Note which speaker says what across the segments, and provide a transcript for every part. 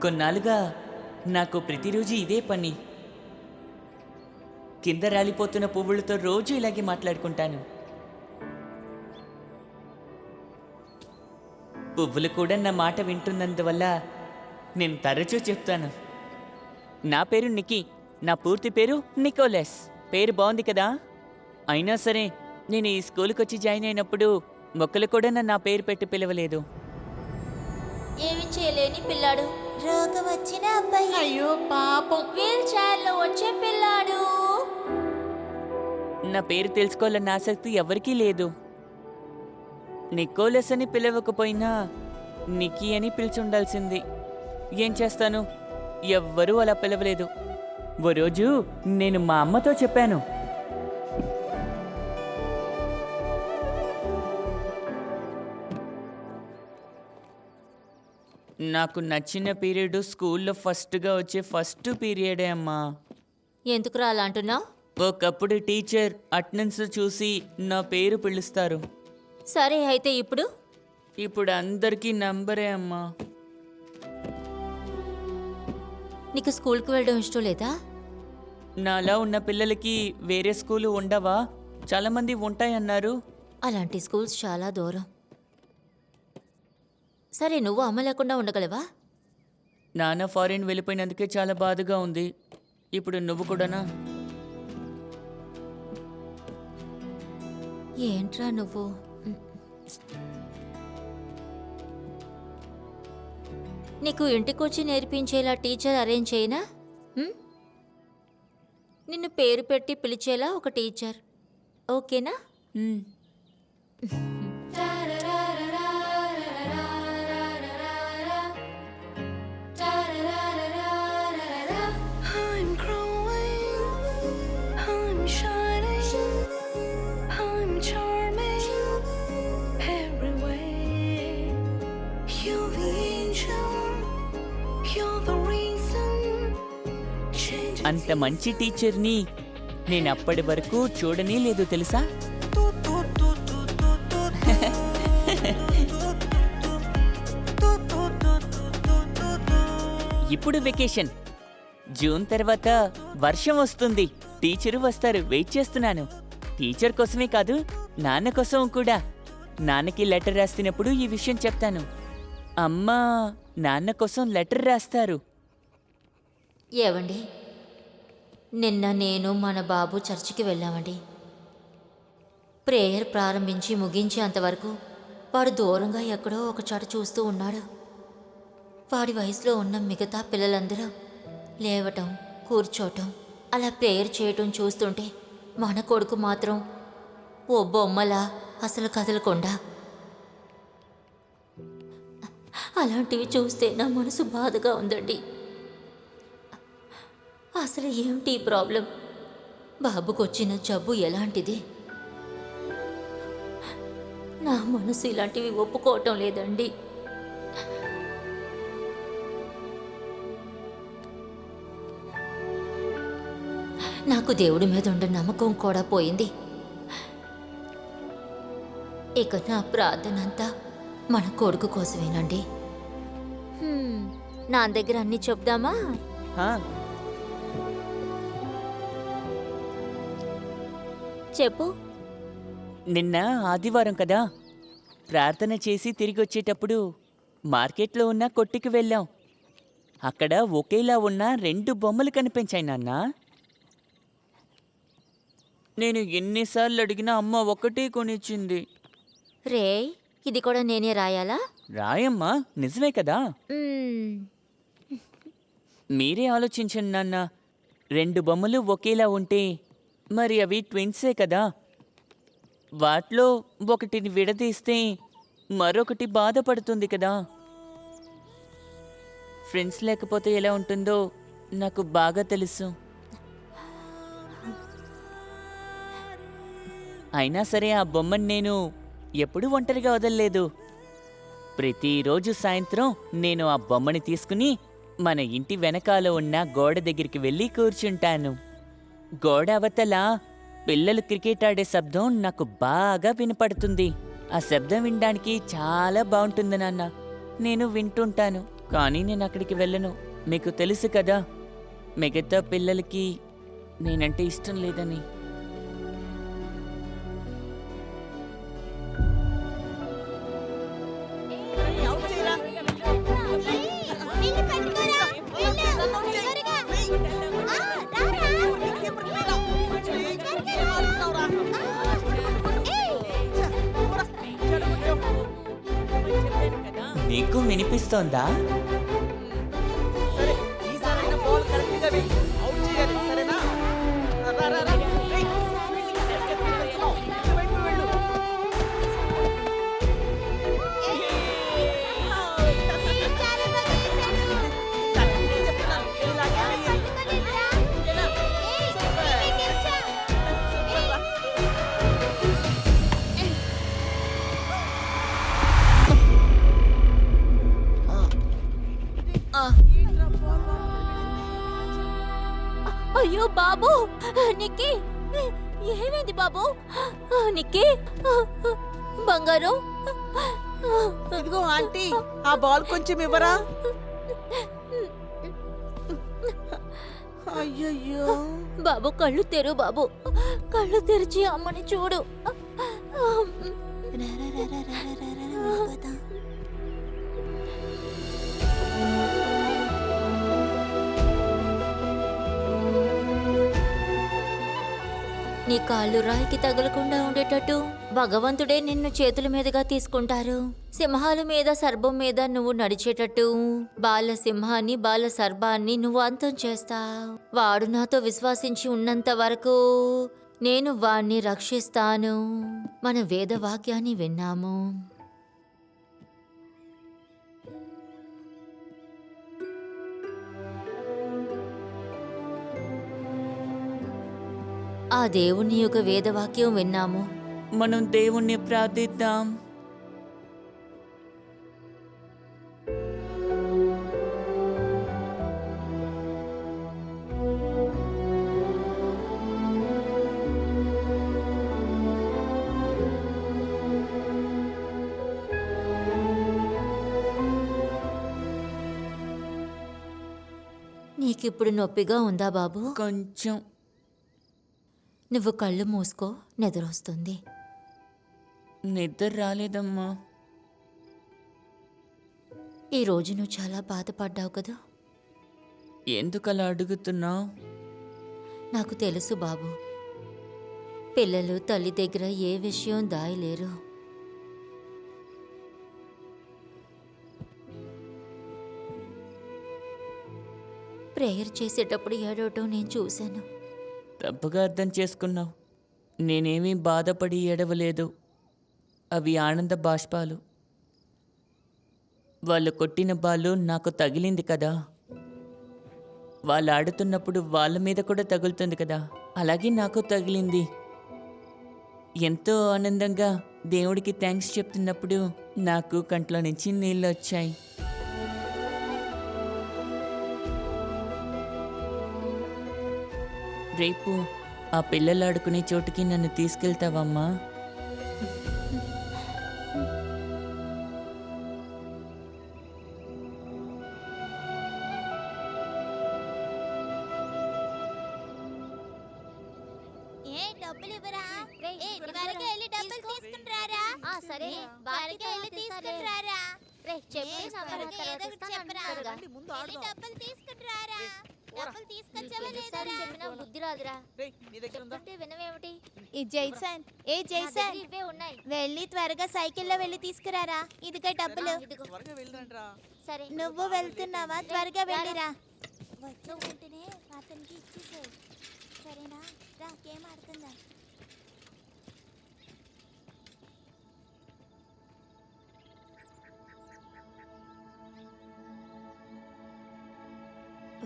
Speaker 1: కొన్నాళ్ళుగా నాకు ప్రతిరోజు ఇదే పని. కింద రాలిపోతున్న పువ్వులతో రోజు ఇలాగే మాట్లాడుకుంటాను. పువ్వులు కూడా నా మాట వింటున్నందువల్ల నేను తరచూ చెప్తాను, నా పేరు నిక్కీ, నా పూర్తి పేరు నికోలస్. పేరు బాగుంది కదా. అయినా సరే నేను ఈ స్కూల్కి వచ్చి జాయిన్ అయినప్పుడు మొక్కలు కూడా నా పేరు పెట్టి పిలవలేదు.
Speaker 2: ఏమి చేయలేని పిల్లాడు,
Speaker 3: రోగం వచ్చిన అబ్బాయి.
Speaker 4: అయ్యో పాపం.
Speaker 2: వీల్ చైర్లో వచ్చే పిల్లాడు.
Speaker 1: నా పేరు తెలుసుకోవాలన్న ఆసక్తి ఎవరికీ లేదు. నికోలస్ అని పిలవకపోయినా నిక్కీ అని పిలిచుండాల్సింది. ఏం చేస్తాను, ఎవ్వరూ అలా పిలవలేదు. ఓ రోజు నేను మా అమ్మతో చెప్పాను, నాకు నచ్చిన పీరియడ్ స్కూల్లో ఫస్ట్గా వచ్చే ఫస్ట్ పీరియడే అమ్మా.
Speaker 2: ఎందుకురా అలా అంటున్నావు?
Speaker 1: ఒకప్పుడు టీచర్ అటెండెన్స్ చూసి నా పేరు పిలుస్తారు.
Speaker 2: సరే అయితే
Speaker 1: ఇప్పుడు అందరికీ నంబరే అమ్మా.
Speaker 2: నీకు స్కూల్కి వెళ్ళడం ఇష్టం లేదా?
Speaker 1: నాలా ఉన్న పిల్లలకి వేరే స్కూలు ఉండవా? చాలామంది ఉంటాయన్నారు.
Speaker 2: అలాంటి స్కూల్స్ చాలా దూరం. సరే, నువ్వు అమ్మ లేకుండా ఉండగలవా?
Speaker 1: నాన్న ఫారిన్ వెళ్ళిపోయినందుకే చాలా బాధగా ఉంది. ఇప్పుడు నువ్వు కూడానా?
Speaker 2: ఏంట్రా నువ్వు? నీకు ఇంటికొచ్చి నేర్పించేలా టీచర్ అరేంజ్ చేయనా? నిన్ను పేరు పెట్టి పిలిచేలా ఒక టీచర్, ఓకేనా?
Speaker 1: మ్.
Speaker 3: I'm growing, I'm shining, I'm charming every way. You're the angel, you're the reason.
Speaker 1: అంత మంచి టీచర్ని నేను అప్పటి వరకు చూడనే లేదు తెలుసా. ఇప్పుడు వెకేషన్, జూన్ తర్వాత వర్షం వస్తుంది, టీచరు వస్తారు, వెయిట్ చేస్తున్నాను. టీచర్ కోసమే కాదు, నాన్న కోసం కూడా. నాన్నకి లెటర్ రాస్తున్నప్పుడు ఈ విషయం చెప్తాను. అమ్మ నాన్న కోసం లెటర్ రాస్తారు.
Speaker 2: ఏవండి, నిన్న నేను మన బాబు చర్చికి వెళ్ళామండి. ప్రేయర్ ప్రారంభించి ముగించేంతవరకు వాడు దూరంగా ఎక్కడో ఒక చోట చూస్తూ ఉన్నాడు. వాడి వయసులో ఉన్న మిగతా పిల్లలందరూ లేవటం, కూర్చోటం, అలా ప్రేయర్ చేయటం చూస్తుంటే మన కొడుకు మాత్రం ఓ బొమ్మలా అసలు కదలకుండా. అలాంటివి చూస్తే నా మనసు బాధగా ఉందండి. అసలు ఏమిటి ప్రాబ్లం? బాబుకు వచ్చిన జబ్బు ఎలాంటిది? నా మనసు ఇలాంటివి ఒప్పుకోవటం లేదండి. నాకు దేవుడి మీద ఉండే నమ్మకం కూడా పోయింది. ఇక నా ప్రార్థన అంతా మన కొడుకు కోసమేనండి. నా దగ్గర అన్ని చెప్దామా?
Speaker 1: హా,
Speaker 2: చెప్పు.
Speaker 1: నిన్న ఆదివారం కదా, ప్రార్థన చేసి తిరిగి వచ్చేటప్పుడు మార్కెట్లో ఉన్న కొట్టుకి వెళ్ళాం. అక్కడ ఒకేలా ఉన్న 2 బొమ్మలు కనిపించాయి నాన్న. నేను ఎన్నిసార్లు అడిగినా అమ్మ ఒకటే కొనిచ్చింది.
Speaker 2: రే, ఇది కూడా నేనే రాయాలా?
Speaker 1: రాయమ్మా, నిజమే కదా.
Speaker 2: మ్మ్.
Speaker 1: మీరే ఆలోచించండి నాన్న, 2 బొమ్మలు ఒకేలా ఉంటే మరి అవి ట్విన్సే కదా. వాటిలో ఒకటిని విడదీస్తే మరొకటి బాధపడుతుంది కదా. ఫ్రెండ్స్ లేకపోతే ఎలా ఉంటుందో నాకు బాగా తెలుసు. అయినా సరే ఆ బొమ్మను నేను ఎప్పుడూ ఒంటరిగా వదలలేదు. ప్రతిరోజు సాయంత్రం నేను ఆ బొమ్మని తీసుకుని మన ఇంటి వెనకాల ఉన్న గోడ దగ్గరికి వెళ్ళి కూర్చుంటాను. గోడ అవతల పిల్లలు క్రికెట్ ఆడే శబ్దం నాకు బాగా వినపడుతుంది. ఆ శబ్దం వినడానికి చాలా బాగుంటుంది నాన్న. నేను వింటుంటాను, కానీ నేను అక్కడికి వెళ్ళను. మీకు తెలుసు కదా, మిగతా పిల్లలకి నేనంటే ఇష్టం లేదని. నీకు వినిపిస్తోందా?
Speaker 4: సరే ఈసారైనా బాల్ కరెక్ట్ గా వెయ్యి. అవుట్ చేయాలి సరేనా? రా రా రా వెయ్. వెళ్ళు వెళ్ళు. చెప్తున్నాను ఇలాగే వెయ్యి. ఇలా. సూపర్. సూపర్ రా.
Speaker 2: అయ్యో బాబు, నిక్కి ఏమైంది బాబు? నిక్కి బంగారు,
Speaker 4: ఇదిగో ఆంటీ ఆ బాల్ కొంచెం ఇవ్వరా? అయ్యయ్యో.
Speaker 2: బాబు కళ్ళు తెరు బాబు, కళ్ళు తెరిచి అమ్మని చూడు. నీ కాళ్ళు రాయికి తగలకుండా ఉండేటట్టు భగవంతుడే నిన్ను చేతుల మీదుగా తీసుకుంటారు. సింహాల మీద సర్పం మీద నువ్వు నడిచేటట్టు బాల సింహాన్ని బాల సర్పాన్ని నువ్వు అంతం చేస్తావు. వాడు నాతో విశ్వాసించి ఉన్నంత వరకు నేను వాణ్ణి రక్షిస్తాను. మన వేదవాక్యాన్ని విన్నాము. ఆ దేవుని యొక్క వేదవాక్యం విన్నాము.
Speaker 1: మనం దేవుణ్ణి ప్రార్థిద్దాం.
Speaker 2: నీకిప్పుడు నొప్పిగా ఉందా బాబు?
Speaker 1: కొంచెం.
Speaker 2: నువ్వు కళ్ళు మూసుకో, నిద్రొస్తుంది.
Speaker 1: నిద్ర రాలేదమ్మా.
Speaker 2: ఈరోజు నువ్వు చాలా బాధపడ్డావు కదా.
Speaker 1: ఎందుకలా అడుగుతున్నావు?
Speaker 2: నాకు తెలుసు బాబు, పిల్లలు తల్లి దగ్గర ఏ విషయం దాయలేరు. ప్రేయర్ చేసేటప్పుడు ఏడవటం నేను చూశాను.
Speaker 1: తప్పుగా అర్థం చేసుకున్నావు. నేనేమీ బాధపడి ఏడవలేదు. అవి ఆనంద బాష్పాలు. వాళ్ళు కొట్టిన బాలు నాకు తగిలింది కదా. వాళ్ళు ఆడుతున్నప్పుడు వాళ్ళ మీద కూడా తగులుతుంది కదా, అలాగే నాకు తగిలింది. ఎంతో ఆనందంగా దేవుడికి థ్యాంక్స్ చెప్తున్నప్పుడు నాకు కంట్లో నుంచి నీళ్ళు వచ్చాయి. రేపు ఆ పిల్లలు ఆడుకునే చోటుకి నన్ను తీసుకెళ్తావమ్మా?
Speaker 5: డబ్బులు ఇవ్వరా? త్వరగా వెళ్ళి డబ్బులు తీసుకుని రారా. సరే త్వరగా వెళ్ళి తీసుకుని రారా. త్వరగా ఏదో ఒకటి చెప్పరా. వెళ్ళి డబ్బులు తీసుకుని రారా. డబ్బులు తీసుకొచ్చావా లేదా? చెప్పినా బుద్ధి రాదురా.
Speaker 4: రేయ్ నీ దగ్గర ఉందా?
Speaker 5: చెప్తుంటే వినవేమిటి?
Speaker 6: ఈ జైసన్ ఏ జైసన్
Speaker 5: ఇవే ఉన్నాయి.
Speaker 6: వెళ్ళి త్వరగా సైకిల్లో వెళ్ళి తీసుకురారా. ఇదిగో డబ్బులు.
Speaker 5: ఇదిగో.
Speaker 4: త్వరగా వెళ్ళండిరా.
Speaker 5: సరే
Speaker 6: నువ్వు వెళ్తున్నావా? త్వరగా వెళ్ళిరా.
Speaker 5: వచ్చే వెంటనే అతనికి ఇచ్చేసావు. సరేనా? రా గేమ్ ఆడుకుందాం.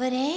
Speaker 2: వరే,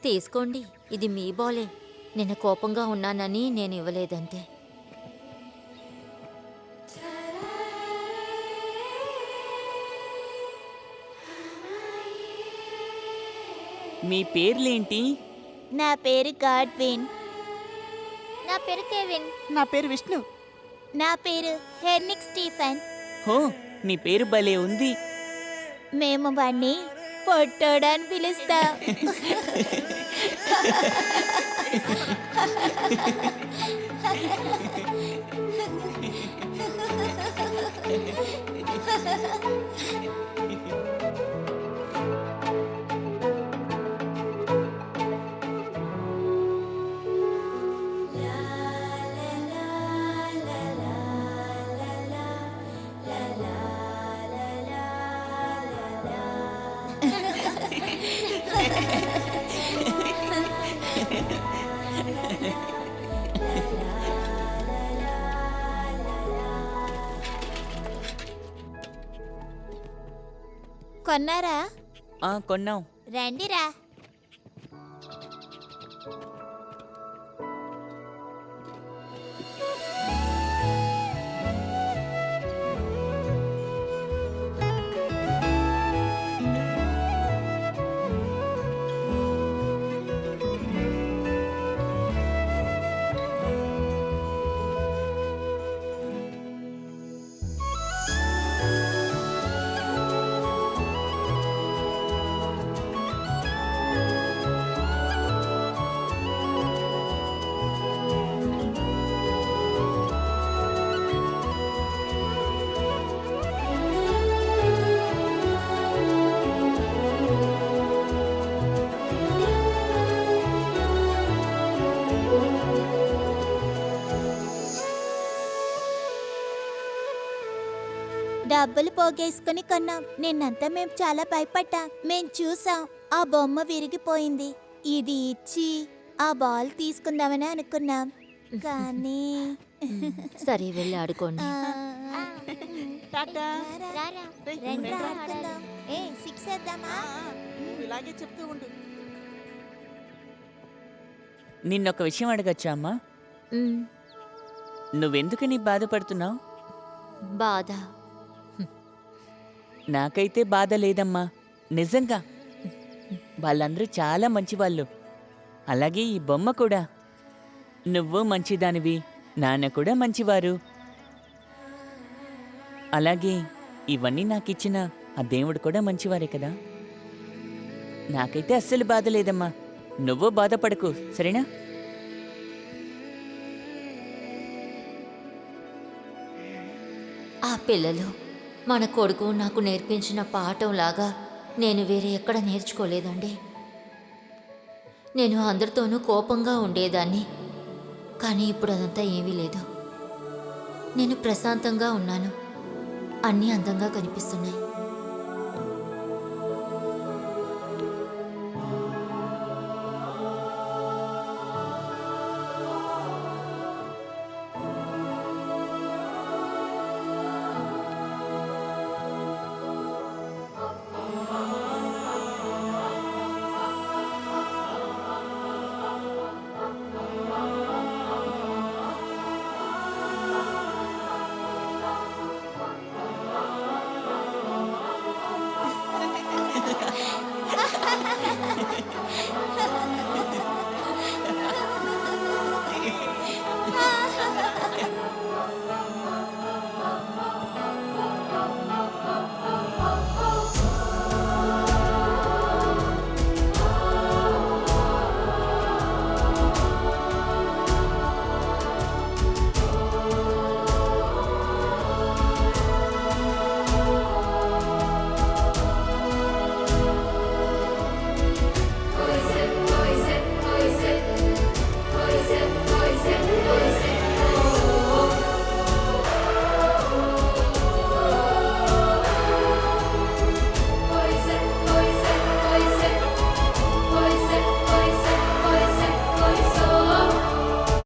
Speaker 2: తీసుకోండి, ఇది మీ బాలే. నిన్న కోపంగా ఉన్నానని నేను ఇవ్వలేదంతే.
Speaker 1: మీ పేర్లేంటి?
Speaker 6: నా పేరు గాడ్విన్.
Speaker 5: నా పేరు కెవిన్.
Speaker 4: నా పేరు విష్ణు.
Speaker 6: నా పేరు హెర్నిక్ స్టీఫెన్.
Speaker 1: హో, నీ పేరు భలే ఉంది.
Speaker 6: మేము వాణ్ణి పొట్టోడని పిలుస్తాం. కొన్నారా?
Speaker 1: కొన్నాం.
Speaker 6: రండిరా. డబ్బులు పోగేసుకుని కొన్నాం. నిన్నంతా మేము చాలా భయపడ్డాం. మేం చూసాం ఆ బొమ్మ విరిగిపోయింది. ఇది ఇచ్చి ఆ బాల్ తీసుకుందామని అనుకున్నాం, కానీ
Speaker 2: సరే, వెళ్ళి ఆడుకోండి.
Speaker 4: టాటా.
Speaker 5: రారా.
Speaker 6: రండి ఆడుకుందాం. సిక్స్ వేద్దామా?
Speaker 4: నువ్వు ఇలాగే చెప్తూ ఉండు.
Speaker 1: నిన్నొక విషయం అడగచ్చా అమ్మా?
Speaker 2: మ్,
Speaker 1: నువ్వెందుకని బాధపడుతున్నావు?
Speaker 2: బాధ.
Speaker 1: నాకైతే బాధ లేదమ్మా, నిజంగా. వాళ్ళందరూ చాలా మంచివాళ్ళు. అలాగే ఈ బొమ్మ కూడా. నువ్వు మంచిదానివి, నాన్న కూడా మంచివారు. అలాగే ఇవన్నీ నాకిచ్చిన ఆ దేవుడు కూడా మంచివారే కదా. నాకైతే అస్సలు బాధ లేదమ్మా. నువ్వు బాధపడకు, సరేనా?
Speaker 2: ఆ పిల్లలు మన కొడుకు నాకు నేర్పించిన పాఠంలాగా నేను వేరే ఎక్కడ నేర్చుకోలేదండి. నేను అందరితోనూ కోపంగా ఉండేదాన్ని, కానీ ఇప్పుడు అదంతా ఏమీ లేదు. నేను ప్రశాంతంగా ఉన్నాను. అన్నీ అందంగా కనిపిస్తున్నాయి.